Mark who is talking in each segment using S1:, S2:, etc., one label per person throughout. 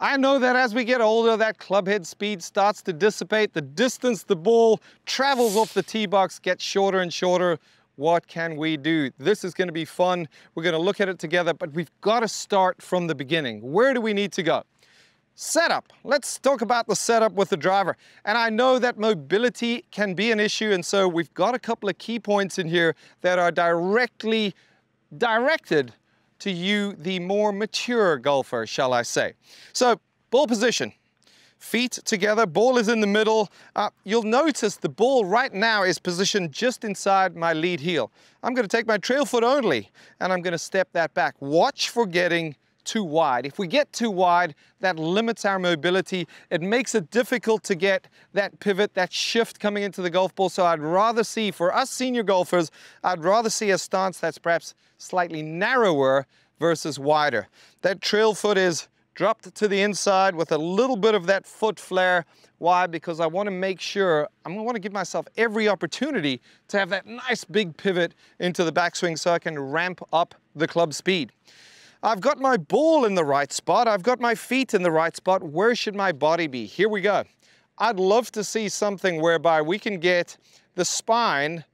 S1: I know that as we get older, that club head speed starts to dissipate. The distance the ball travels off the tee box gets shorter and shorter. What can we do? This is going to be fun. We're going to look at it together, but we've got to start from the beginning. Where do we need to go? Setup. Let's talk about the setup with the driver. And I know that mobility can be an issue, and so we've got a couple of key points in here that are directly directed to you, the more mature golfer, shall I say. So, ball position. Feet together, ball is in the middle. You'll notice the ball right now is positioned just inside my lead heel. I'm going to take my trail foot only, and I'm going to step that back. Watch for getting too wide. If we get too wide, that limits our mobility. It makes it difficult to get that pivot, that shift coming into the golf ball. So I'd rather see, for us senior golfers, I'd rather see a stance that's perhaps slightly narrower versus wider. That trail foot is dropped to the inside with a little bit of that foot flare. Why? Because I want to make sure, I want to give myself every opportunity to have that nice big pivot into the backswing so I can ramp up the club speed. I've got my ball in the right spot. I've got my feet in the right spot. Where should my body be? Here we go. I'd love to see something whereby we can get the spine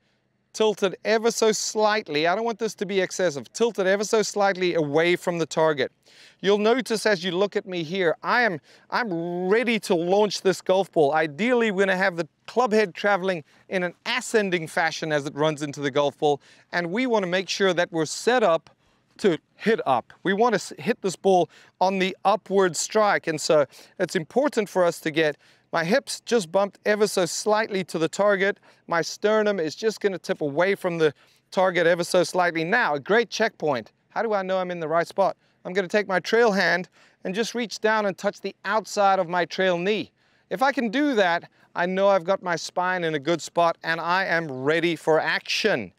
S1: tilted ever so slightly. I don't want this to be excessive. Tilted ever so slightly away from the target. You'll notice as you look at me here, I'm ready to launch this golf ball. Ideally, we're going to have the club head traveling in an ascending fashion as it runs into the golf ball, and we want to make sure that we're set up to hit up. We want to hit this ball on the upward strike, and so it's important for us to get my hips just bumped ever so slightly to the target. My sternum is just going to tip away from the target ever so slightly. Now, a great checkpoint. How do I know I'm in the right spot? I'm going to take my trail hand and just reach down and touch the outside of my trail knee. If I can do that, I know I've got my spine in a good spot and I am ready for action.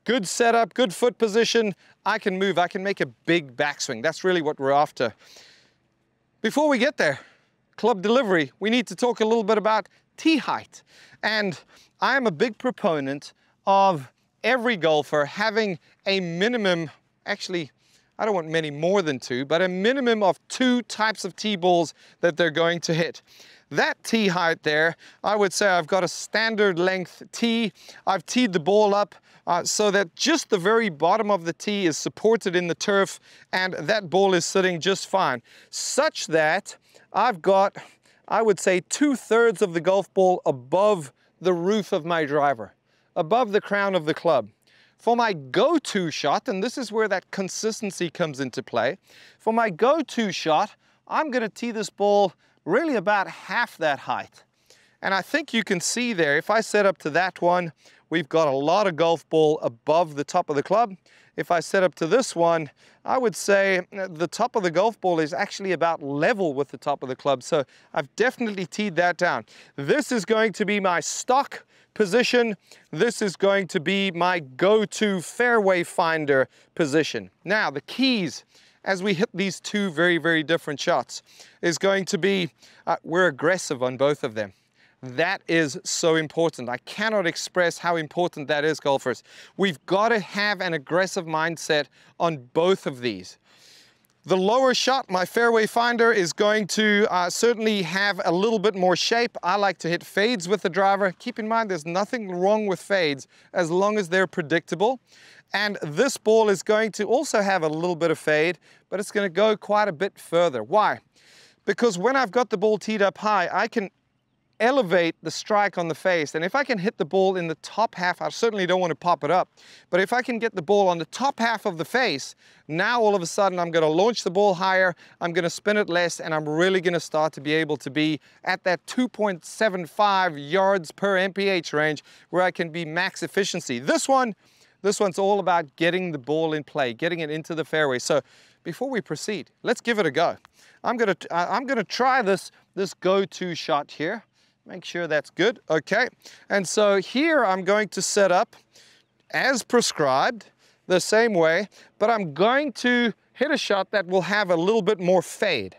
S1: Good setup, good foot position. I can move, I can make a big backswing. That's really what we're after. Before we get there, club delivery, we need to talk a little bit about tee height. And I am a big proponent of every golfer having a minimum, actually, I don't want many more than two, but a minimum of 2 types of tee balls that they're going to hit. That tee height there, I would say I've got a standard length tee. I've teed the ball up so that just the very bottom of the tee is supported in the turf and that ball is sitting just fine. Such that I've got, I would say, 2/3 of the golf ball above the roof of my driver, above the crown of the club. For my go-to shot, and this is where that consistency comes into play, for my go-to shot, I'm going to tee this ball really about half that height. And I think you can see there, if I set up to that one, we've got a lot of golf ball above the top of the club. If I set up to this one, I would say the top of the golf ball is actually about level with the top of the club. So I've definitely teed that down. This is going to be my stock position. This is going to be my go-to fairway finder position. Now, the keys as we hit these 2 very, very different shots is going to be, we're aggressive on both of them. That is so important. I cannot express how important that is, golfers. We've got to have an aggressive mindset on both of these. The lower shot, my fairway finder, is going to certainly have a little bit more shape. I like to hit fades with the driver. Keep in mind, there's nothing wrong with fades as long as they're predictable. And this ball is going to also have a little bit of fade, but it's going to go quite a bit further. Why? Because when I've got the ball teed up high, I can elevate the strike on the face. And if I can hit the ball in the top half, I certainly don't want to pop it up, but if I can get the ball on the top half of the face, now all of a sudden I'm going to launch the ball higher, I'm going to spin it less, and I'm really going to start to be able to be at that 2.75 yards per mph range where I can be max efficiency. This one's all about getting the ball in play, getting it into the fairway. So before we proceed, let's give it a go. I'm gonna try this go-to shot here. Make sure that's good. Okay, and so here I'm going to set up as prescribed the same way, but I'm going to hit a shot that will have a little bit more fade.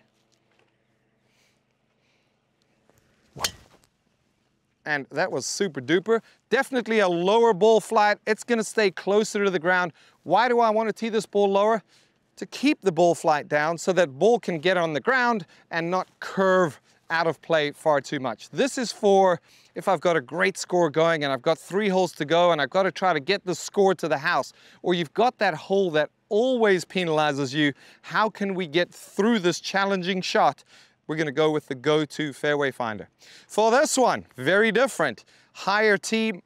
S1: And that was super duper. Definitely a lower ball flight. It's gonna stay closer to the ground. Why do I want to tee this ball lower? to keep the ball flight down so that ball can get on the ground and not curve out of play far too much. This is for if I've got a great score going and I've got 3 holes to go and I've got to try to get the score to the house, or you've got that hole that always penalizes you. How can we get through this challenging shot? We're going to go with the go-to fairway finder. For this one, very different. Higher tee,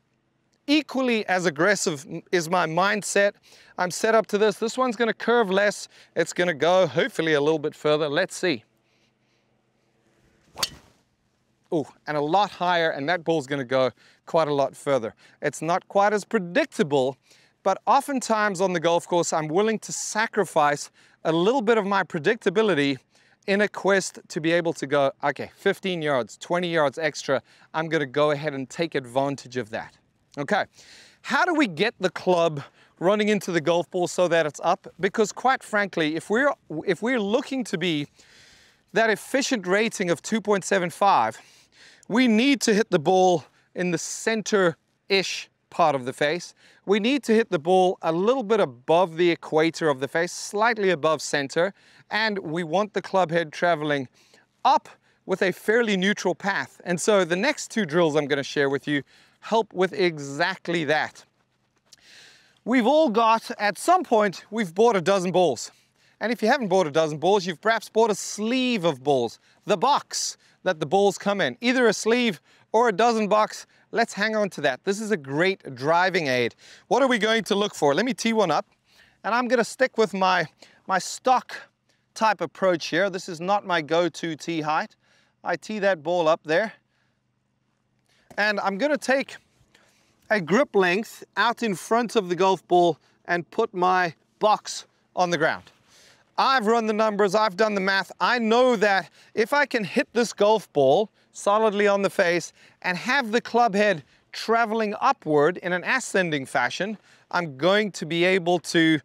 S1: equally as aggressive is my mindset. I'm set up to this. This one's going to curve less. It's going to go hopefully a little bit further. Let's see. Oh, and a lot higher, and that ball's going to go quite a lot further. It's not quite as predictable, but oftentimes on the golf course, I'm willing to sacrifice a little bit of my predictability in a quest to be able to go, okay, 15 yards, 20 yards extra. I'm going to go ahead and take advantage of that. Okay, how do we get the club running into the golf ball so that it's up? Because quite frankly, if we're looking to be that efficient rating of 2.75, we need to hit the ball in the center-ish part of the face. We need to hit the ball a little bit above the equator of the face, slightly above center, and we want the club head traveling up with a fairly neutral path. And so the next 2 drills I'm going to share with you help with exactly that. We've all got, at some point, we've bought a dozen balls. And if you haven't bought a dozen balls, you've perhaps bought a sleeve of balls, the box that the balls come in, either a sleeve or a dozen box. Let's hang on to that. This is a great driving aid. What are we going to look for? Let me tee one up, and I'm going to stick with my stock type approach here. This is not my go-to tee height. I tee that ball up there, and I'm going to take a grip length out in front of the golf ball and put my box on the ground. I've run the numbers, I've done the math. I know that if I can hit this golf ball solidly on the face and have the club head traveling upward in an ascending fashion, I'm going to be able to,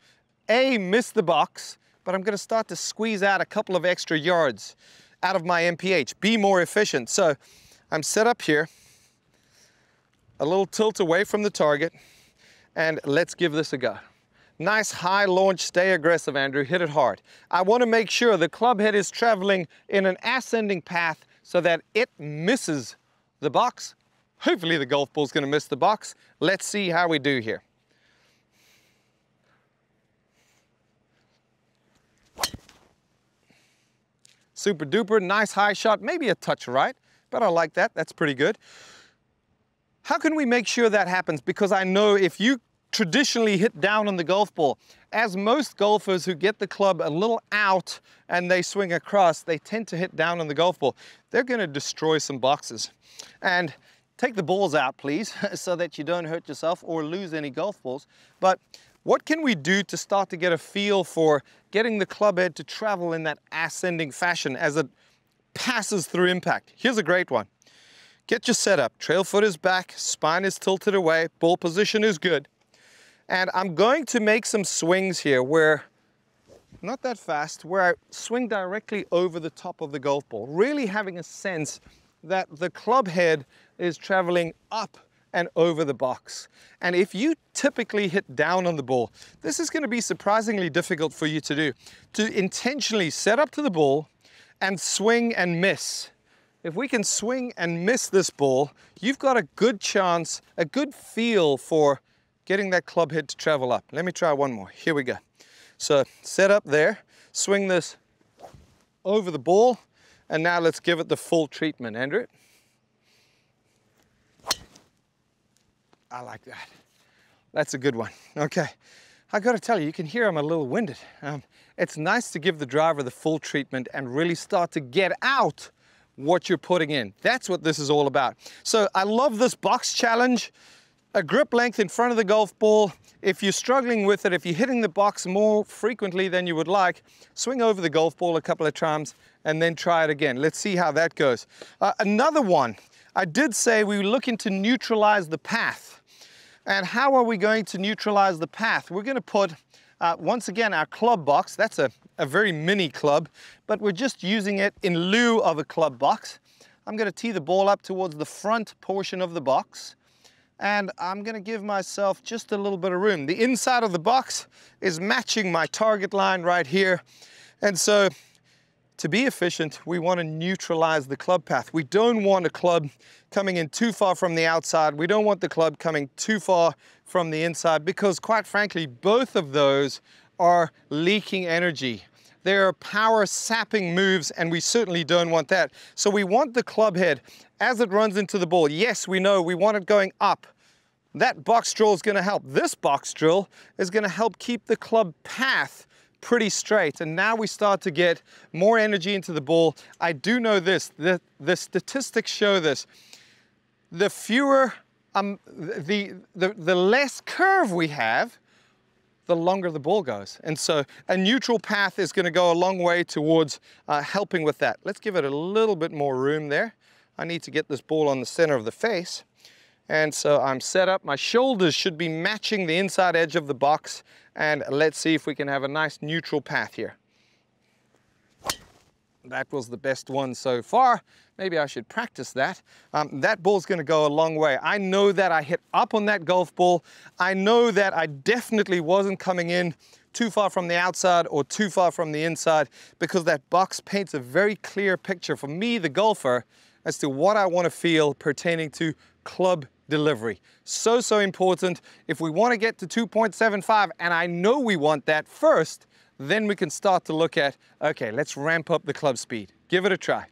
S1: A, miss the box, but I'm going to start to squeeze out a couple of extra yards out of my MPH, be more efficient. So I'm set up here, a little tilt away from the target, and let's give this a go. Nice high launch, stay aggressive, Andrew, hit it hard. I want to make sure the club head is traveling in an ascending path so that it misses the box. Hopefully the golf ball's going to miss the box. Let's see how we do here. Super duper, nice high shot, maybe a touch right, but I like that, that's pretty good. How can we make sure that happens? Because I know if you traditionally hit down on the golf ball, as most golfers who get the club a little out and they swing across, they tend to hit down on the golf ball. They're going to destroy some boxes. And take the balls out, please, so that you don't hurt yourself or lose any golf balls. But what can we do to start to get a feel for getting the club head to travel in that ascending fashion as it passes through impact? Here's a great one. Get your setup. Trail foot is back, spine is tilted away, ball position is good. And I'm going to make some swings here where, not that fast, where I swing directly over the top of the golf ball, really having a sense that the club head is traveling up and over the box. And if you typically hit down on the ball, this is going to be surprisingly difficult for you to do, to intentionally set up to the ball and swing and miss. If we can swing and miss this ball, you've got a good chance, a good feel for getting that club head to travel up. Let me try one more. Here we go. So set up there, swing this over the ball, and now let's give it the full treatment, Andrew. I like that. That's a good one. Okay. I got to tell you, you can hear I'm a little winded. It's nice to give the driver the full treatment and really start to get out what you're putting in. That's what this is all about. So I love this box challenge. A grip length in front of the golf ball. If you're struggling with it, if you're hitting the box more frequently than you would like, swing over the golf ball a couple of times and then try it again. Let's see how that goes. Another one, I did say we were looking to neutralize the path. And how are we going to neutralize the path? We're going to put, once again, our club box. That's a very mini club, but we're just using it in lieu of a club box. I'm going to tee the ball up towards the front portion of the box. and I'm gonna give myself just a little bit of room. The inside of the box is matching my target line right here. And so to be efficient, we want to neutralize the club path. We don't want a club coming in too far from the outside. We don't want the club coming too far from the inside, because quite frankly, both of those are leaking energy. They're power sapping moves, and we certainly don't want that. So we want the club head as it runs into the ball. Yes, we know we want it going up. That box drill is going to help. This box drill is going to help keep the club path pretty straight, and now we start to get more energy into the ball. I do know this, the statistics show this. The fewer, the less curve we have, the longer the ball goes. And so a neutral path is going to go a long way towards helping with that. Let's give it a little bit more room there. I need to get this ball on the center of the face. And so I'm set up. My shoulders should be matching the inside edge of the box. And let's see if we can have a nice neutral path here. That was the best one so far. Maybe I should practice that. That ball's going to go a long way. I know that I hit up on that golf ball. I know that I definitely wasn't coming in too far from the outside or too far from the inside, because that box paints a very clear picture for me, the golfer, as to what I want to feel pertaining to club delivery. So important. If we want to get to 2.75, and I know we want that first, then we can start to look at, okay, let's ramp up the club speed. Give it a try.